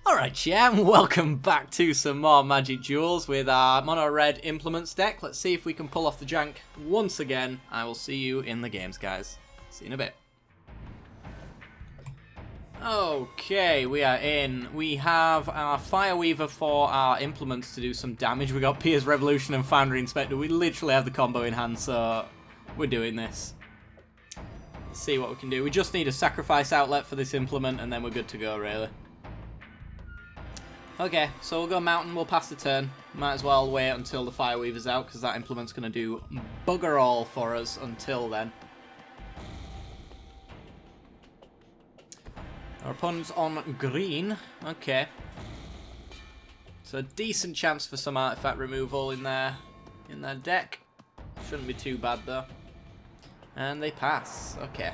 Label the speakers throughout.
Speaker 1: Alright, yeah, and welcome back to some more Magic Duels with our Mono Red Implements deck. Let's see if we can pull off the jank once again. I will see you in the games, guys. See you in a bit. Okay, we are in. We have our Fireweaver for our implements to do some damage. We got Pierce Revolution and Foundry Inspector. We literally have the combo in hand, so we're doing this. Let's see what we can do. We just need a sacrifice outlet for this implement, and then we're good to go, really. Okay, so we'll go Mountain, we'll pass the turn. Might as well wait until the Fireweaver's out, because that implement's going to do bugger all for us until then. Our opponent's on green. Okay. So a decent chance for some artifact removal in their deck. Shouldn't be too bad, though. And they pass. Okay.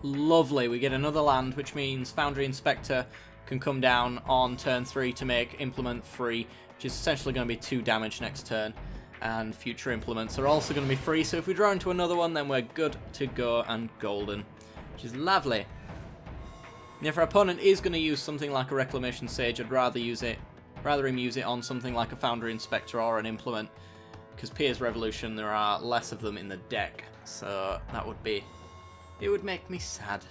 Speaker 1: Lovely, we get another land, which means Foundry Inspector can come down on turn 3 to make implement free, which is essentially going to be 2 damage next turn, and future implements are also going to be free, so if we draw into another one, then we're good to go and golden, which is lovely. And if our opponent is going to use something like a Reclamation Sage, I'd rather him use it on something like a Foundry Inspector or an implement, because Pierce Revolution, there are less of them in the deck, so that would be, it would make me sad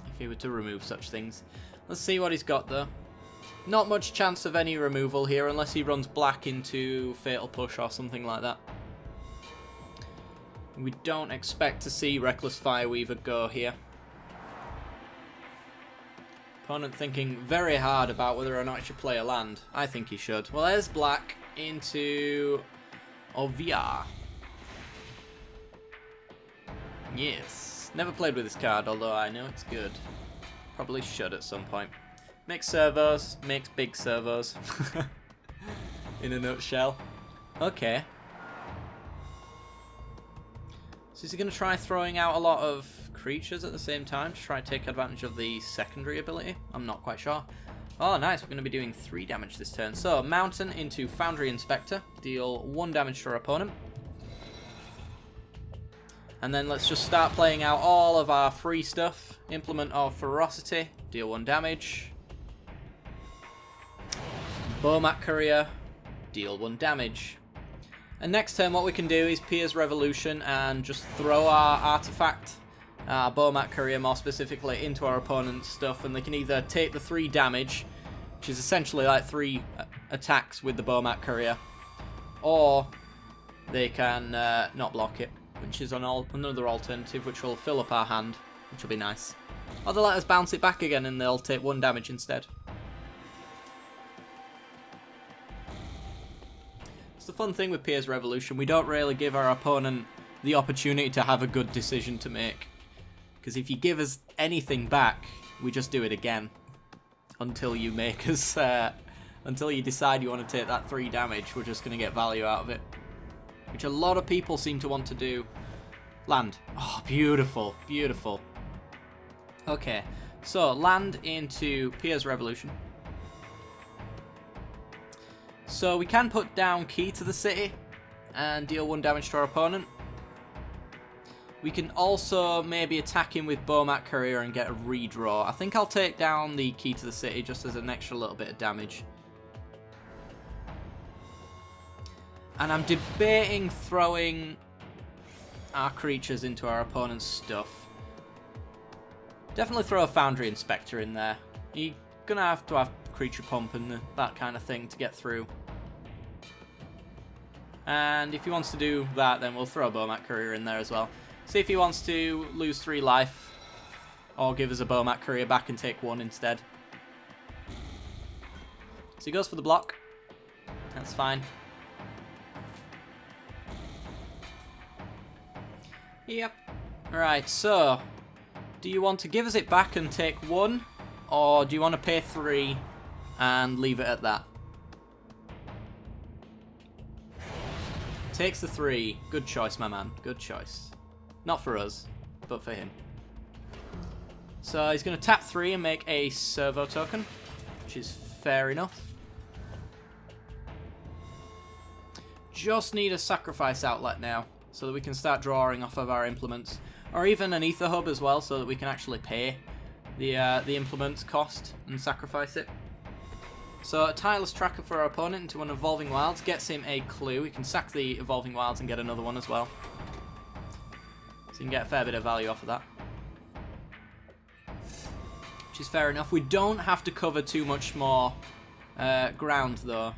Speaker 1: if he were to remove such things. Let's see what he's got, though. Not much chance of any removal here, unless he runs black into Fatal Push or something like that. We don't expect to see Reckless Fireweaver go here. Opponent thinking very hard about whether or not he should play a land. I think he should. Well, there's black into Ovia. Yes. Never played with this card, although I know it's good. Probably should at some point. Makes servos, makes big servos. In a nutshell. Okay. So is he going to try throwing out a lot of creatures at the same time to try and take advantage of the secondary ability? I'm not quite sure. Oh, nice. We're going to be doing 3 damage this turn. So, Mountain into Foundry Inspector. Deal 1 damage to our opponent. And then let's just start playing out all of our free stuff. Implement of Ferocity, deal 1 damage. Bowmat Courier, deal 1 damage. And next turn what we can do is Pierce Revolution and just throw our artifact, Bowmat Courier more specifically, into our opponent's stuff, and they can either take the 3 damage, which is essentially like 3 attacks with the Bowmat Courier, or they can not block it, which is another alternative, which will fill up our hand, which will be nice. Or they'll let us bounce it back again and they'll take 1 damage instead. It's the fun thing with Pierce Revolution, we don't really give our opponent the opportunity to have a good decision to make. Because if you give us anything back, we just do it again. Until you make us, until you decide you want to take that 3 damage, we're just going to get value out of it. Which a lot of people seem to want to do. Land. Oh, beautiful. Beautiful. Okay. So, land into Pierce Revolution. So, we can put down Key to the City and deal 1 damage to our opponent. We can also maybe attack him with Bowmat Courier and get a redraw. I think I'll take down the Key to the City just as an extra little bit of damage. And I'm debating throwing our creatures into our opponent's stuff. Definitely throw a Foundry Inspector in there. You're going to have creature pump and that kind of thing to get through. And if he wants to do that, then we'll throw a Bowmat Courier in there as well. See if he wants to lose 3 life, or give us a Bowmat Courier back and take 1 instead. So he goes for the block. That's fine. Yep. Alright, so do you want to give us it back and take 1? Or do you want to pay 3 and leave it at that? Takes the 3. Good choice, my man. Good choice. Not for us, but for him. So he's going to tap 3 and make a servo token, which is fair enough. Just need a sacrifice outlet now, so that we can start drawing off of our implements. Or even an ether hub as well, so that we can actually pay the implement's cost and sacrifice it. So a tireless tracker for our opponent into an Evolving Wilds gets him a clue. We can sack the Evolving Wilds and get another one as well. So you can get a fair bit of value off of that. Which is fair enough. We don't have to cover too much more ground though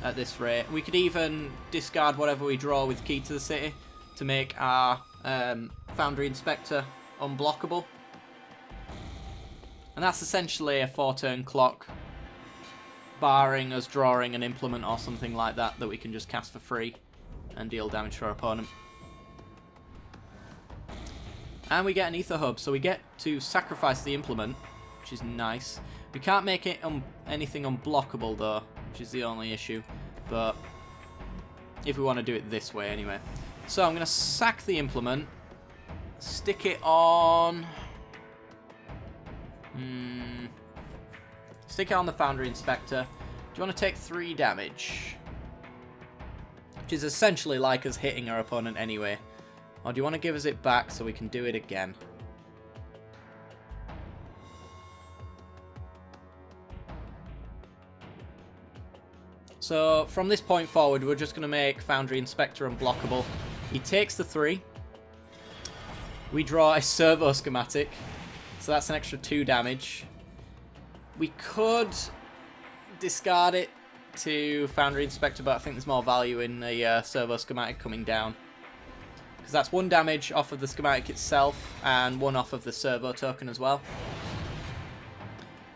Speaker 1: at this rate. We could even discard whatever we draw with Key to the City to make our Foundry Inspector unblockable. And that's essentially a 4-turn clock, barring us drawing an implement or something like that that we can just cast for free and deal damage to our opponent. And we get an Ether Hub, so we get to sacrifice the implement, which is nice. We can't make it anything unblockable though, which is the only issue, but if we want to do it this way anyway. So I'm going to sack the implement, stick it on... Stick it on the Foundry Inspector. Do you want to take 3 damage? Which is essentially like us hitting our opponent anyway. Or do you want to give us it back so we can do it again? So from this point forward, we're just going to make Foundry Inspector unblockable. He takes the 3. We draw a servo schematic. So that's an extra 2 damage. We could discard it to Foundry Inspector, but I think there's more value in the servo schematic coming down. Because that's 1 damage off of the schematic itself, and 1 off of the servo token as well.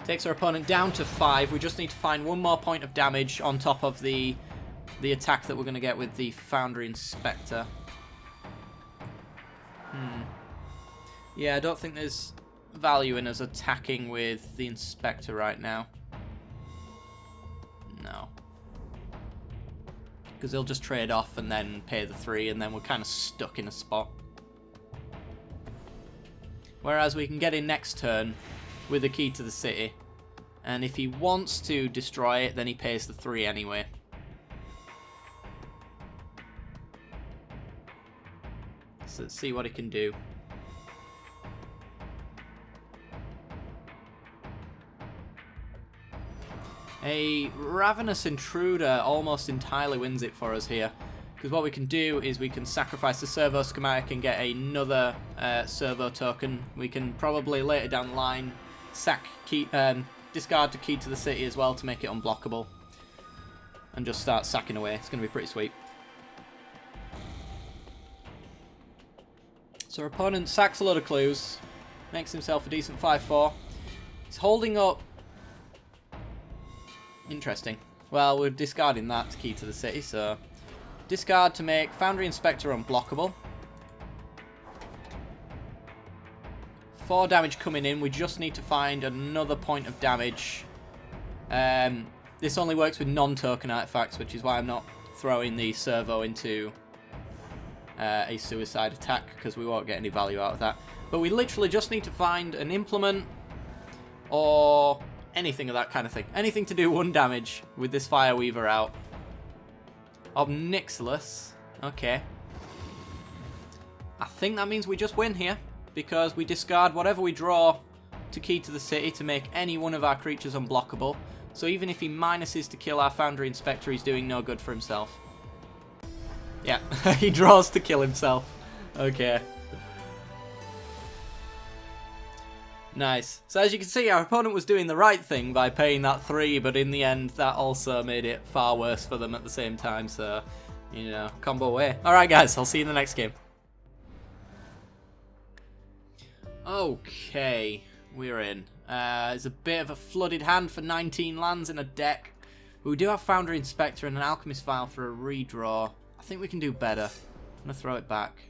Speaker 1: Takes our opponent down to 5. We just need to find 1 more point of damage on top of the attack that we're going to get with the Foundry Inspector. Yeah, I don't think there's value in us attacking with the Inspector right now. No. Because he'll just trade off and then pay the 3, and then we're kind of stuck in a spot. Whereas we can get in next turn with a Key to the City, and if he wants to destroy it, then he pays the 3 anyway. So let's see what he can do. A Ravenous Intruder almost entirely wins it for us here. Because what we can do is we can sacrifice the servo schematic and get another servo token. We can probably later down the line sack key, discard to Key to the City as well to make it unblockable. And just start sacking away. It's going to be pretty sweet. So our opponent sacks a lot of clues. Makes himself a decent 5-4. He's holding up... Interesting. Well, we're discarding that to Key to the City, so... Discard to make Foundry Inspector unblockable. 4 damage coming in. We just need to find another point of damage. This only works with non-token artifacts, which is why I'm not throwing the servo into a suicide attack, because we won't get any value out of that. But we literally just need to find an implement or anything of that kind of thing. Anything to do 1 damage with this Fireweaver out. Obnixilis. Okay. I think that means we just win here, because we discard whatever we draw to Key to the City to make any one of our creatures unblockable. So even if he minuses to kill our Foundry Inspector, he's doing no good for himself. Yeah, he draws to kill himself. Okay. Nice. So as you can see, our opponent was doing the right thing by paying that 3, but in the end, that also made it far worse for them at the same time. So, you know, combo away. Alright guys, I'll see you in the next game. Okay, we're in. It's a bit of a flooded hand for 19 lands in a deck. But we do have Foundry Inspector and an Alchemist File for a redraw. I think we can do better. I'm going to throw it back.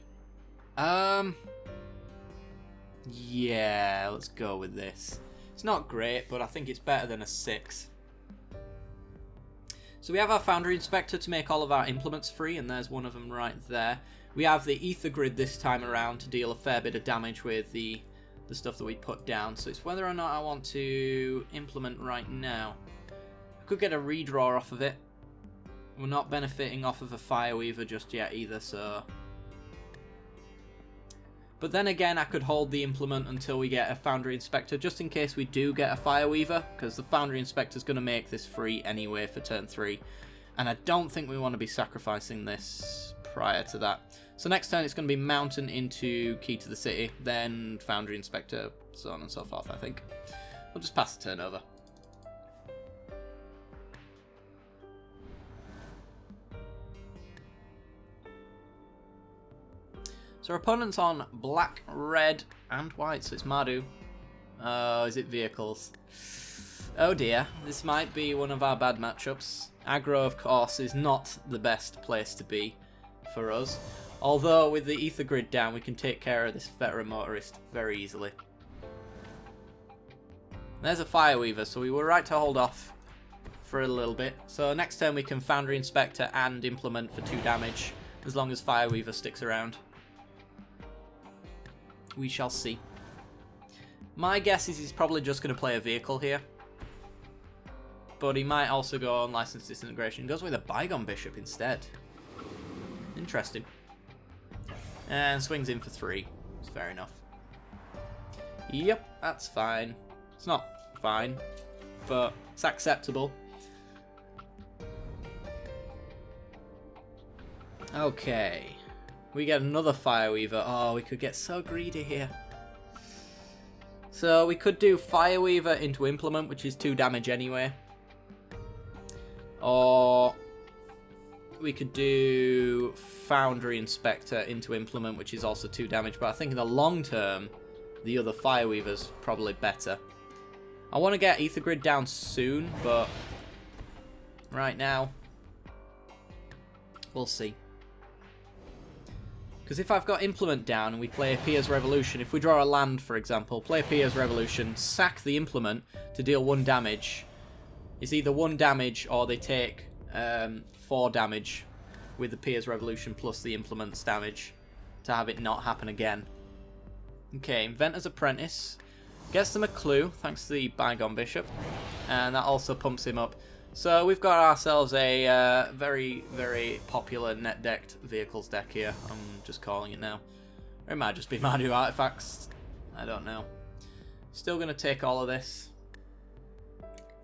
Speaker 1: Yeah, let's go with this. It's not great, but I think it's better than a 6. So we have our Foundry Inspector to make all of our implements free, and there's one of them right there. We have the Ether Grid this time around to deal a fair bit of damage with the stuff that we put down. So it's whether or not I want to implement right now. I could get a redraw off of it. We're not benefiting off of a Fireweaver just yet either, so... But then again, I could hold the implement until we get a Foundry Inspector, just in case we do get a Fireweaver, because the Foundry Inspector is going to make this free anyway for turn 3. And I don't think we want to be sacrificing this prior to that. So next turn it's going to be Mountain into Key to the City, then Foundry Inspector, so on and so forth, I think. We'll just pass the turn over. So our opponent's on black, red, and white, so it's Mardu. Oh, is it vehicles? Oh dear, this might be one of our bad matchups. Aggro, of course, is not the best place to be for us. Although, with the Ether Grid down, we can take care of this veteran motorist very easily. There's a Fireweaver, so we were right to hold off for a little bit. So next turn we can Foundry Inspector and Implement for 2 damage, as long as Fireweaver sticks around. We shall see. My guess is he's probably just going to play a vehicle here. But he might also go on License Disintegration. Goes with a Bygone Bishop instead. Interesting. And swings in for 3. It's fair enough. Yep, that's fine. It's not fine, but it's acceptable. Okay. We get another Fireweaver. Oh, we could get so greedy here. So we could do Fireweaver into Implement, which is 2 damage anyway. Or we could do Foundry Inspector into Implement, which is also 2 damage. But I think in the long term, the other Fireweaver's probably better. I want to get Ether Grid down soon, but right now, we'll see. Because if I've got Implement down and we play Pia's Revolution, if we draw a land, for example, play Pia's Revolution, sack the Implement to deal 1 damage, it's either 1 damage or they take 4 damage with the Pia's Revolution plus the Implement's damage to have it not happen again. Okay, Inventor's Apprentice gets them a clue thanks to the Bygone Bishop, and that also pumps him up. So we've got ourselves a very, very popular net-decked vehicles deck here. I'm just calling it now. Or it might just be Mardu Artifacts. I don't know. Still going to take all of this.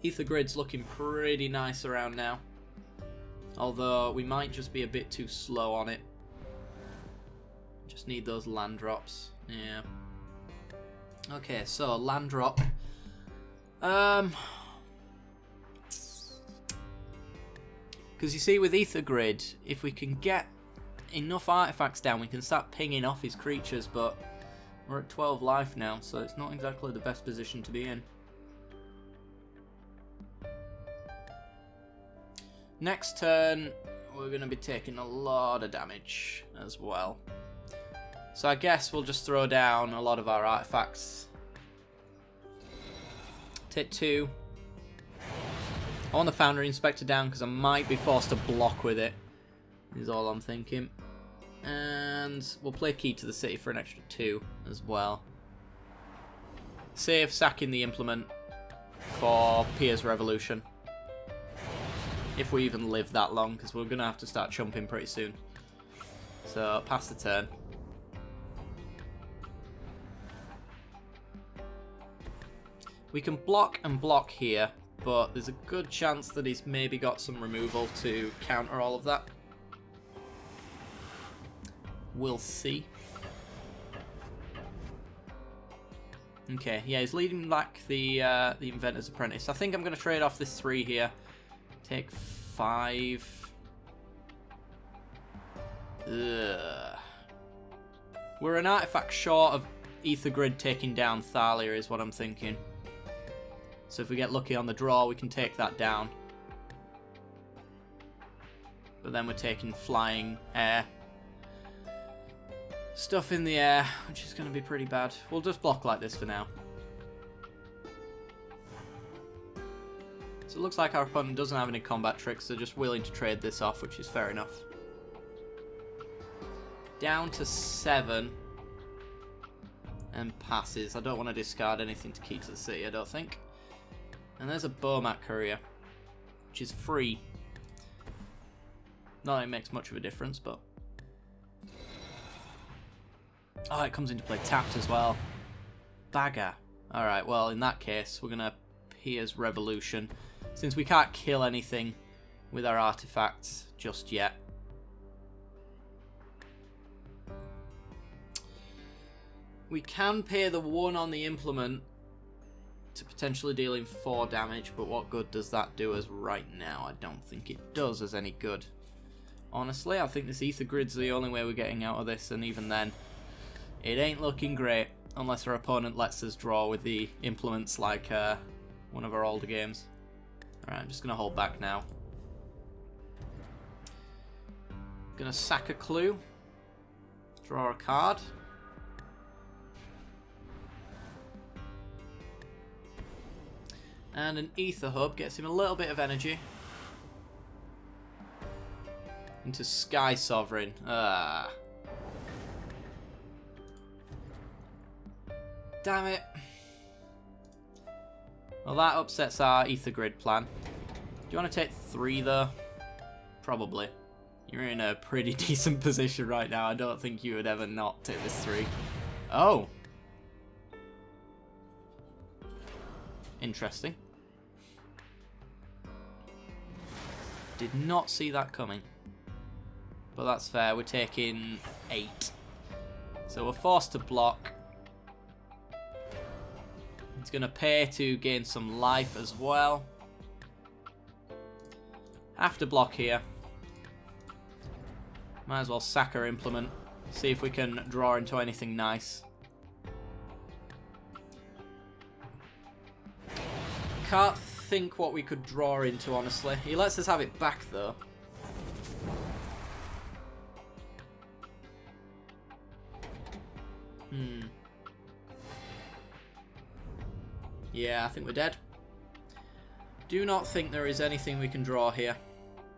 Speaker 1: Ether Grid's looking pretty nice around now. Although we might just be a bit too slow on it. Just need those land drops. Yeah. Okay, so land drop. Because you see, with Ether Grid, if we can get enough artifacts down, we can start pinging off his creatures, but we're at 12 life now, so it's not exactly the best position to be in. Next turn, we're going to be taking a lot of damage as well. So I guess we'll just throw down a lot of our artifacts. Take 2. I want the Foundry Inspector down because I might be forced to block with it, is all I'm thinking. And we'll play Key to the City for an extra 2 as well. Save sacking the Implement for Pia's Revolution. If we even live that long, because we're going to have to start chumping pretty soon. So, pass the turn. We can block and block here, but there's a good chance that he's maybe got some removal to counter all of that. We'll see. Okay, yeah, he's leading back the Inventor's Apprentice. I think I'm going to trade off this 3 here. Take 5. Ugh. We're an artifact short of Ether Grid taking down Thalia, is what I'm thinking. So if we get lucky on the draw, we can take that down. But then we're taking flying air. Stuff in the air, which is going to be pretty bad. We'll just block like this for now. So it looks like our opponent doesn't have any combat tricks. They're just willing to trade this off, which is fair enough. Down to 7. And passes. I don't want to discard anything to Key to the City, I don't think. And there's a Bomat Courier, which is free. Not that it makes much of a difference, but... Oh, it comes into play tapped as well. Bagger. Alright, well, in that case, we're going to Pierce Revolution. Since we can't kill anything with our artifacts just yet. We can pay the 1 on the implement to potentially dealing 4 damage, but what good does that do us right now? I don't think it does us any good. Honestly, I think this Ether Grid's the only way we're getting out of this, and even then, it ain't looking great unless our opponent lets us draw with the implements like one of our older games. Alright, I'm just going to hold back now. Gonna sack a clue. Draw a card. And an Ether Hub gets him a little bit of energy. Into Sky Sovereign. Ah. Damn it. Well, that upsets our Ether Grid plan. Do you want to take 3 though? Probably. You're in a pretty decent position right now. I don't think you would ever not take this 3. Oh. Interesting. Did not see that coming. But that's fair. We're taking 8. So we're forced to block. It's going to pay to gain some life as well. Have to block here. Might as well sack our implement. See if we can draw into anything nice. Can't think what we could draw into, honestly. He lets us have it back, though. Yeah, I think we're dead. Do not think there is anything we can draw here.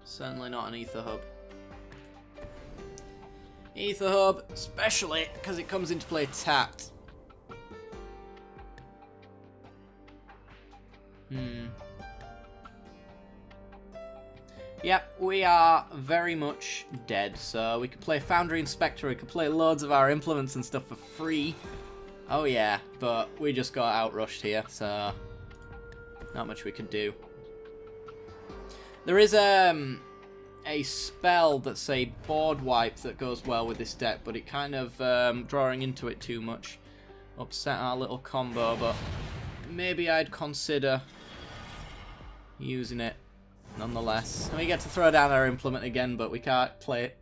Speaker 1: Certainly not an Ether Hub. Ether Hub, especially because it comes into play tapped. Yep, we are very much dead. So we could play Foundry Inspector, we could play loads of our implements and stuff for free. Oh yeah, but we just got outrushed here, so not much we could do. There is a spell that's a board wipe that goes well with this deck, but it kind of drawing into it too much upset our little combo, but maybe I'd consider using it nonetheless. And we get to throw down our implement again, but we can't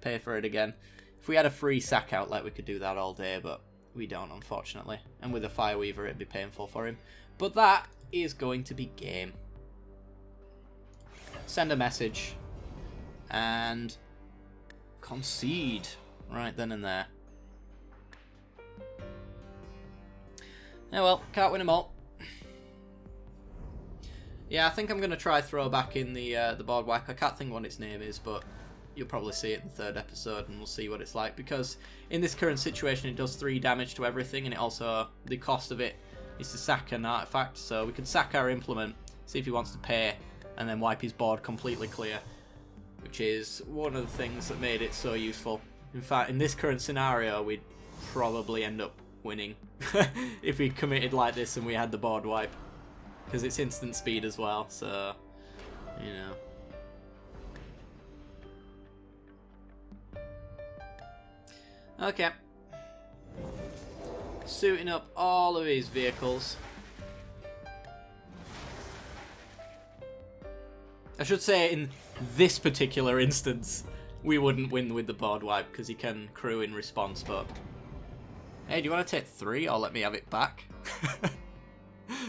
Speaker 1: pay for it again. If we had a free sack outlet, we could do that all day, but we don't, unfortunately. And with a Fireweaver, it'd be painful for him. But that is going to be game. Send a message. And concede right then and there. Oh well, can't win them all. Yeah, I think I'm going to try throw back in the board wipe. I can't think what its name is, but you'll probably see it in the 3rd episode and we'll see what it's like. Because in this current situation, it does 3 damage to everything, and it also, the cost of it is to sack an artifact. So we could sack our implement, see if he wants to pay, and then wipe his board completely clear. Which is one of the things that made it so useful. In fact, in this current scenario, we'd probably end up winning if we committed like this and we had the board wipe. Because it's instant speed as well, so, you know. Okay. Suiting up all of his vehicles. I should say in this particular instance, we wouldn't win with the board wipe because he can crew in response, but... Hey, do you want to take 3 or let me have it back?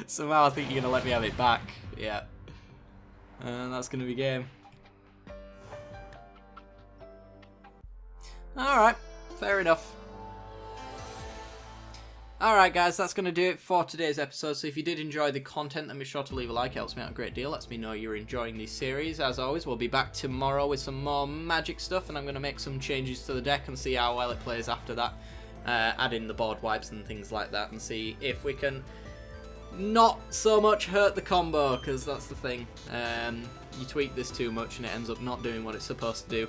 Speaker 1: Somehow I think you're going to let me have it back. Yeah. And that's going to be game. Alright, fair enough. Alright guys, that's going to do it for today's episode. So if you did enjoy the content, then be sure to leave a like. It helps me out a great deal. Lets me know you're enjoying this series. As always, we'll be back tomorrow with some more magic stuff, and I'm going to make some changes to the deck and see how well it plays after that. Add in the board wipes and things like that, and see if we can not so much hurt the combo, because that's the thing. You tweak this too much and it ends up not doing what it's supposed to do.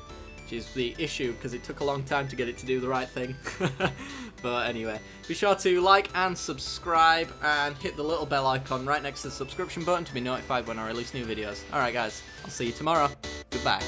Speaker 1: which is the issue because it took a long time to get it to do the right thing. But anyway, be sure to like and subscribe and hit the little bell icon right next to the subscription button to be notified when I release new videos. Alright guys, I'll see you tomorrow. Goodbye.